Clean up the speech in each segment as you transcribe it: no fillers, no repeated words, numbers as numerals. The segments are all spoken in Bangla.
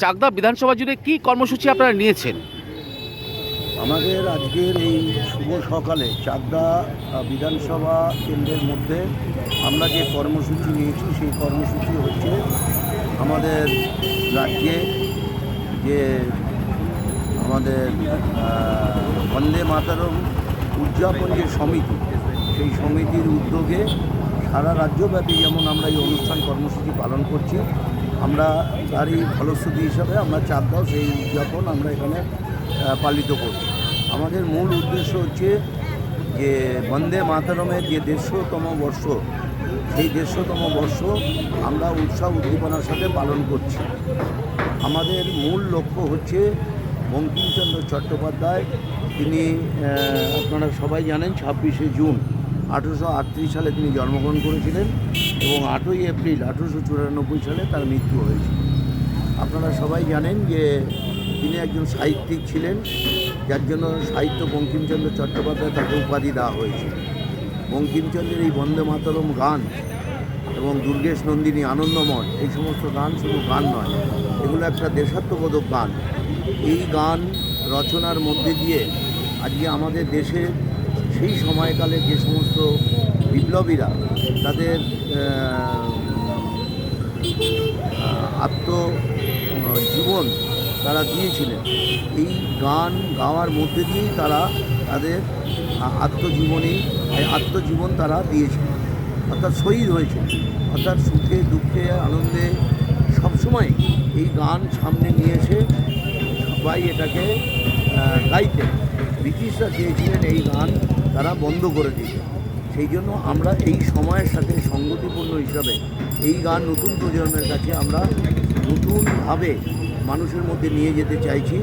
চাকদা বিধানসভা জুড়ে কি কর্মসূচি আপনারা নিয়েছেন? আমাদের আজকের এই শুভ সকালে চাকদা বিধানসভা কেন্দ্রের মধ্যে আমরা যে কর্মসূচি নিয়েছি সেই কর্মসূচি হচ্ছে আমাদের রাজ্যে যে আমাদের বন্দে মাতরম উদযাপন যে সমিতি, সেই সমিতির উদ্যোগে সারা রাজ্যব্যাপী যেমন আমরা এই অনুষ্ঠান কর্মসূচি পালন করছি, আমরা তারই ফলশ্রুতি হিসাবে আমরা চাকদাও সেই উদযাপন আমরা এখানে পালিত করছি। আমাদের মূল উদ্দেশ্য হচ্ছে যে বন্দে মাতরমের যে 150তম বর্ষ, সেই 150তম বর্ষ আমরা উৎসব উদ্দীপনার সাথে পালন করছি। আমাদের মূল লক্ষ্য হচ্ছে বঙ্কিমচন্দ্র চট্টোপাধ্যায়, তিনি আপনারা সবাই জানেন 26শে জুন 1838 সালে তিনি জন্মগ্রহণ করেছিলেন এবং 8ই এপ্রিল 1894 সালে তার মৃত্যু হয়েছিল। আপনারা সবাই জানেন যে তিনি একজন সাহিত্যিক ছিলেন, যার জন্য সাহিত্য বঙ্কিমচন্দ্র চট্টোপাধ্যায় তাকে উপাধি দেওয়া হয়েছিল। বঙ্কিমচন্দ্রের এই বন্দে মাতরম গান এবং দুর্গেশ নন্দিনী, আনন্দমঠ, এই সমস্ত গান শুধু গান নয়, এগুলো একটা দেশাত্মবোধক গান। এই গান রচনার মধ্যে দিয়ে আজকে আমাদের দেশে সেই সময়কালে যে সমস্ত বিপ্লবীরা তাদের আত্মজীবন তারা দিয়েছিলেন, এই গান গাওয়ার মধ্যে দিয়েই তারা তাদের আত্মজীবন তারা দিয়েছিলেন, অর্থাৎ শহীদ হয়েছে। অর্থাৎ সুখে দুঃখে আনন্দে সবসময় এই গান সামনে নিয়ে এসে সবাই এটাকে গাইতে। ব্রিটিশরা চেয়েছিলেন এই গান তারা বন্ধ করে দিতে, সেই জন্য আমরা এই সময়ের সাথে সঙ্গতিপূর্ণ হিসাবে এই গান নতুন প্রজন্মের কাছে আমরা নতুনভাবে মানুষের মধ্যে নিয়ে যেতে চাইছি।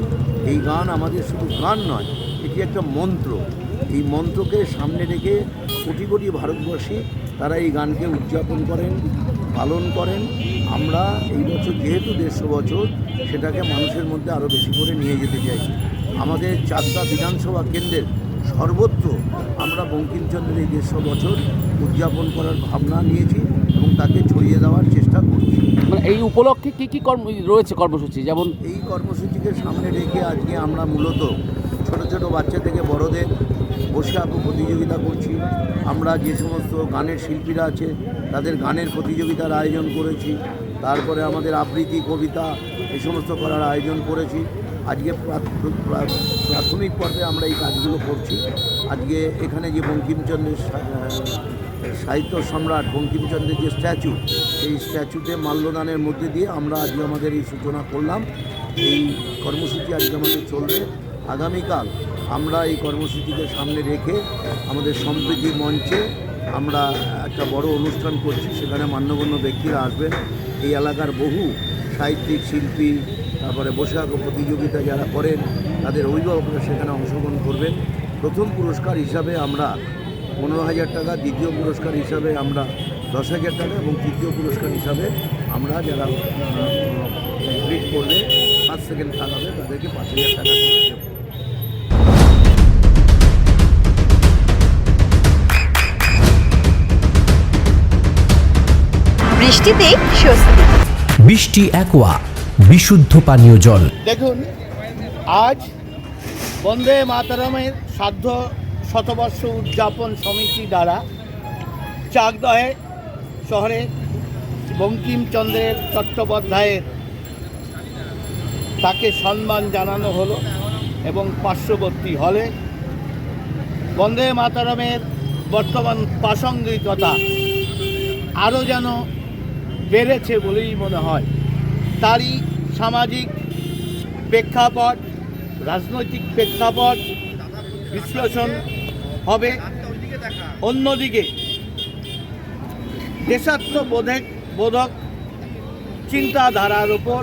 এই গান আমাদের শুধু গান নয়, এটি একটা মন্ত্র। এই মন্ত্রকে সামনে রেখে কোটি কোটি ভারতবর্ষী তারা এই গানকে উদযাপন করেন, পালন করেন। আমরা এই বছর যেহেতু 150 বছর, সেটাকে মানুষের মধ্যে আরও বেশি করে নিয়ে যেতে চাইছি। আমাদের চাকদা বিধানসভা কেন্দ্রের সর্বত্র আমরা বঙ্কিমচন্দ্রের এই 150 বছর উদযাপন করার ভাবনা নিয়েছি এবং তাকে ছড়িয়ে দেওয়ার চেষ্টা করছি। মানে এই উপলক্ষে কী রয়েছে কর্মসূচি? যেমন এই কর্মসূচিকে সামনে রেখে আজকে আমরা মূলত ছোট ছোট বাচ্চা থেকে বড়দের বসে আঁকো প্রতিযোগিতা করছি। আমরা যে সমস্ত গানের শিল্পীরা আছে তাদের গানের প্রতিযোগিতার আয়োজন করেছি। তারপরে আমাদের আবৃত্তি, কবিতা এই সমস্ত করার আয়োজন করেছি। আজকে প্রাথমিক পর্বে আমরা এই কাজগুলো করছি। আজকে এখানে যে বঙ্কিমচন্দ্রের সাহিত্য সম্রাট বঙ্কিমচন্দ্রের যে স্ট্যাচু, এই স্ট্যাচুতে মাল্যদানের মধ্যে দিয়ে আমরা আজকে আমাদের এই সূচনা করলাম। এই কর্মসূচি আজকে আমাদের চলবে। আগামীকাল আমরা এই কর্মসূচিকে সামনে রেখে আমাদের সম্প্রীতি মঞ্চে আমরা একটা বড় অনুষ্ঠান করছি, সেখানে মান্যগণ্য ব্যক্তিরা আসবেন। এই এলাকার বহু সাহিত্যিক, শিল্পী, তারপরে বসে আঁকো প্রতিযোগিতা যারা করেন তাদের অভিভাবকরা সেখানে অংশগ্রহণ করবেন। প্রথম পুরস্কার হিসাবে আমরা 15,000 টাকা, দ্বিতীয় পুরস্কার হিসাবে আমরা 10,000 টাকা এবং তৃতীয় পুরস্কার হিসাবে আমরা যারা কমপ্লিট করবে, ফার্স্ট সেকেন্ড থার্ড হবে, তাদেরকে 5,000 টাকা করে দেব। বৃষ্টিতে স্বস্তি। বৃষ্টি অ্যাকোয়া, বিশুদ্ধ পানীয় জল। দেখুন, আজ বন্দে মাতরমের সার্ধ শতবর্ষ উদযাপন সমিতি দ্বারা চাকদহে শহরে বঙ্কিমচন্দ্রের চট্টোপাধ্যায়ের তাকে সম্মান জানানো হলো এবং পার্শ্ববর্তী হলে বন্দে মাতরমের বর্তমান প্রাসঙ্গিকতা আরও যেন বেড়েছে বলেই মনে হয়। তারই সামাজিক প্রেক্ষাপট, রাজনৈতিক প্রেক্ষাপট বিশ্লেষণ হবে। অন্যদিকে দেশাত্মবোধক চিন্তাধারার ওপর,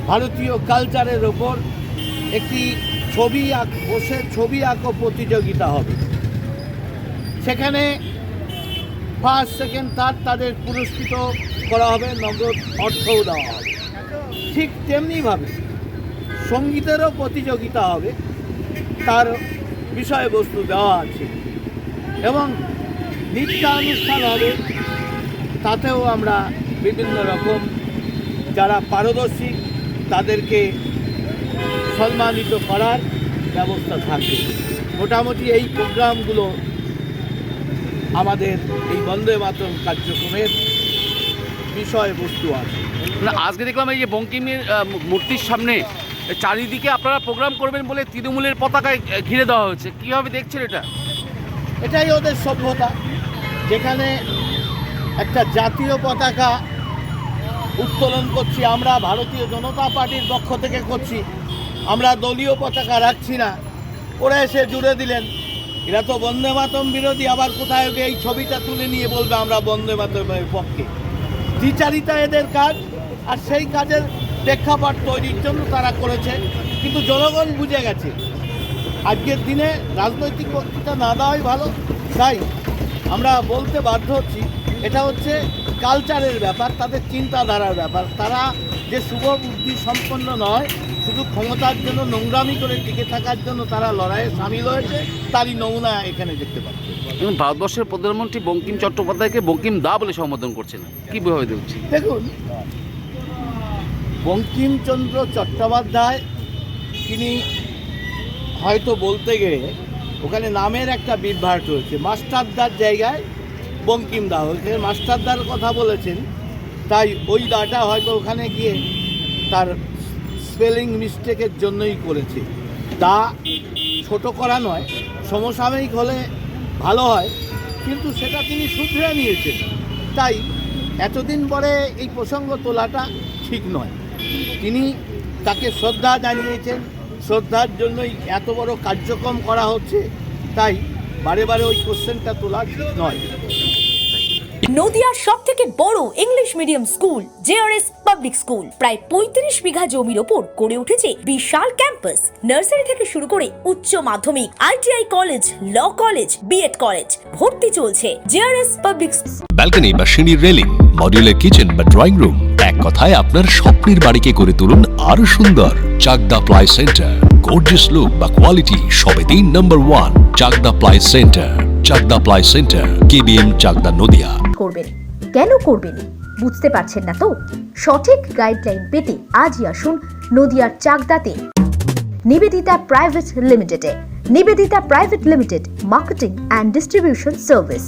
ভারতীয় কালচারের ওপর একটি ছবি আঁকো প্রতিযোগিতা হবে। সেখানে ফার্স্ট সেকেন্ড থার্ড তাদের পুরস্কৃত করা হবে, নগদ অর্থও দেওয়া হবে। ঠিক তেমনিভাবে সঙ্গীতেরও প্রতিযোগিতা হবে, তার বিষয়বস্তু দেওয়া আছে এবং নৃত্যানুষ্ঠান হবে, তাতেও আমরা বিভিন্ন রকম যারা পারদর্শী তাদেরকে সম্মানিত করার ব্যবস্থা থাকবে। মোটামুটি এই প্রোগ্রামগুলো আমাদের এই বন্দে মাতরম কার্যক্রমের বিষয়বস্তু আছে। আজকে দেখলাম এই যে বঙ্কিমের মূর্তির সামনে চারিদিকে আপনারা প্রোগ্রাম করবেন বলে তৃণমূলের পতাকায় ঘিরে দেওয়া হয়েছে, কীভাবে দেখছেন এটা? এটাই ওদের সভ্যতা, যেখানে একটা জাতীয় পতাকা উত্তোলন করছি আমরা, ভারতীয় জনতা পার্টির পক্ষ থেকে করছি, আমরা দলীয় পতাকা রাখছি না, ওরা এসে জুড়ে দিলেন। এরা তো বন্দে মাতরম বিরোধী, আবার কোথায় এই ছবিটা তুলে নিয়ে বলবে আমরা বন্দে মাতরমের পক্ষে। দ্বিচারিতা এদের কাজ, আর সেই কাজের প্রেক্ষাপট তৈরির জন্য তারা করেছে, কিন্তু জনগণ বুঝে গেছে আজকের দিনে রাজনৈতিক বক্তৃতা না দেওয়াই ভালো। তাই আমরা বলতে বাধ্য হচ্ছি, এটা হচ্ছে কালচারের ব্যাপার, তাদের চিন্তাধারার ব্যাপার। তারা যে শুভ বুদ্ধি সম্পন্ন নয়, শুধু ক্ষমতার জন্য নোংরামি করে টিকে থাকার জন্য তারা লড়াইয়ে সামিল হয়েছে, তারই নমুনা এখানে দেখতে পাচ্ছি। এবং ভারতবর্ষের প্রধানমন্ত্রী বঙ্কিম চট্টোপাধ্যায়কে বঙ্কিম দা বলে সম্বোধন করছেন, কীভাবে দেখছি? দেখুন, বঙ্কিমচন্দ্র চট্টোপাধ্যায় তিনি হয়তো বলতে গেলে ওখানে নামের একটা বিভ্রাট রয়েছে, মাস্টারদার জায়গায় বঙ্কিম দা হয়েছে, মাস্টারদার কথা বলেছেন, তাই ওই দাটা হয়তো ওখানে গিয়ে তার স্পেলিং মিস্টেকের জন্যই করেছে। দা ছোট করা নয়, সমসাময়িক হলে ভালো হয়, কিন্তু সেটা তিনি শুধরে নিয়েছেন। তাই এতদিন পরে এই প্রসঙ্গ তোলাটা ঠিক নয়। তিনি তাকে শ্রদ্ধা জানিয়েছেন, শ্রদ্ধার জন্যই এত বড় কার্যক্রম করা হচ্ছে, তাই বারে বারে ওই কোশ্চেনটা তোলা ঠিক নয়। নদিয়ার সব থেকে বড় English medium school JRS public school প্রায় ৩৫ বিঘা জমির ওপর গড়ে উঠেছে বিশাল ক্যাম্পাস। নার্সারি থেকে শুরু করে উচ্চ মাধ্যমিক, ITI college, law college, BEd college, ভর্তি চলছে জেআরএস পাবলিক। ব্যালকনি বা সিঁড়ির রেলিং, মডিউলার কিচেন বা ড্রয়িং রুম, এক কথায় আপনার স্বপ্নের বাড়িকে করে তুলুন আরো সুন্দর। Chakdah ply centre, gorgeous look বা কোয়ালিটি সবে ৩ নম্বর 1 Chakdah ply centre. Chakdah ply centre, KBM, Chakdah, Nadia. করবেন কেন করবেন বুঝতে পারছেন না তো? সঠিক গাইডলাইন পেতে আজই আসুন নদিয়ার চাকদাতে নিবেদিতা প্রাইভেট লিমিটেডে। Nivedita private limited, marketing and distribution service.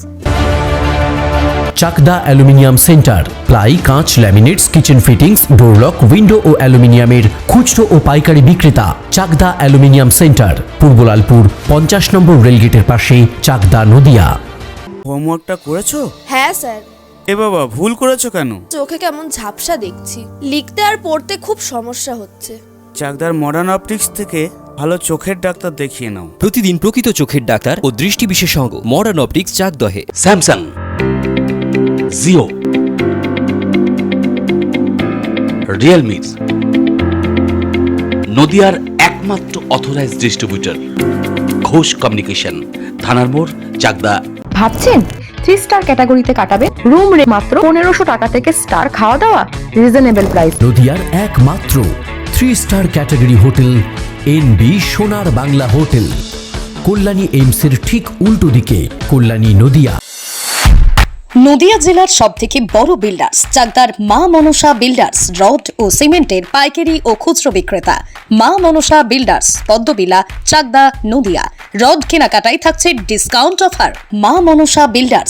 Chakdah aluminium centre, ply, কাঁচ, laminates, kitchen fittings, door lock, window ও অ্যালুমিনিয়ামের খুচরো ও পাইকারি বিক্রেতা। চাকদা অ্যালুমিনিয়াম সেন্টার, পূর্ব লালপুর 50 নম্বর রেলগেটের পাশে, চাকদা, নদিয়া। হোমওয়ার্কটা করেছো? হ্যাঁ স্যার। এ বাবা, ভুল করেছো কেন? চোখে কেমন ঝাপসা দেখছি, লিখতে আর পড়তে খুব সমস্যা হচ্ছে। চাকদার মডার্ন অপটিক্স থেকে ভালো চোখের ডাক্তার দেখিয়ে নাও। প্রতিদিন প্রকৃত চোখের ডাক্তার ও দৃষ্টি বিশেষজ্ঞ মডার্ন অপটিক্স, চাকদহে। স্যামসাং, জিও, রিয়েলমি, নদিয়ার একমাত্র অথরাইজড ডিস্ট্রিবিউটর ঘোষ কমিউনিকেশন, থানার মোড়, চাকদা। ভাবছেন 3 স্টার ক্যাটাগরিতে কাটাবেন? রুম রে মাত্র 1500 টাকা থেকে স্টার, খাওয়া দাওয়া রিজনেবল প্রাইস। নদিয়ার একমাত্র 3 স্টার ক্যাটাগরি হোটেল এনবি সোনার বাংলা হোটেল, কল্যাণী এইমসের ঠিক উল্টো দিকে, কল্যাণী, নদিয়া। নদিয়া জেলার সব থেকে বড় বিল্ডার্স চাকদার মা মনসা বিল্ডার্স, রড ও সিমেন্টের পাইকারি ও খুচরো বিক্রেতা। মা মনসা বিল্ডার্স, পদ্মবিলা, চাকদা, নদিয়া। রড কেনাকাটায় থাকছে ডিসকাউন্ট অফার। মা মনসা বিল্ডার্স,